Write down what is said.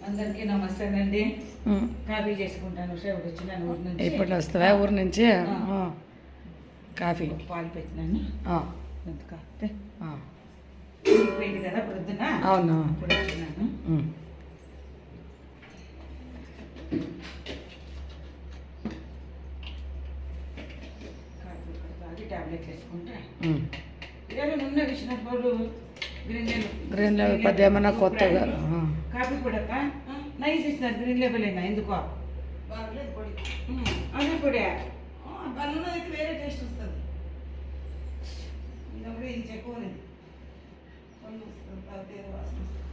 అందరికీ నమస్తేనండి. కాఫీ చేసుకుంటాను. శ్రావణి వచ్చినాను ఊరి నుంచి. ఎప్పుడు వస్తావా ఊరి నుంచి? కాఫీ పాలు పెట్టినాను. కాఫీ పోయింది కదా పొద్దున. అవును, ఇప్పుడు వచ్చినాను. కాఫీ తాగి టాబ్లెట్లు వేసుకుంటే ఏదైనా ఉన్న విషయంలో గ్రీన్ లెవెల్ పది ఏమన్నా కొత్తగా కాఫీ కూడా నైస్ ఇస్తున్నారు. గ్రీన్ లెవెల్ అయినా ఎందుకో అదే కూడా బల్ల అయితే వేరే టేస్ట్ వస్తుంది. ఇది చెక్కువ వేరే వాసన వస్తుంది.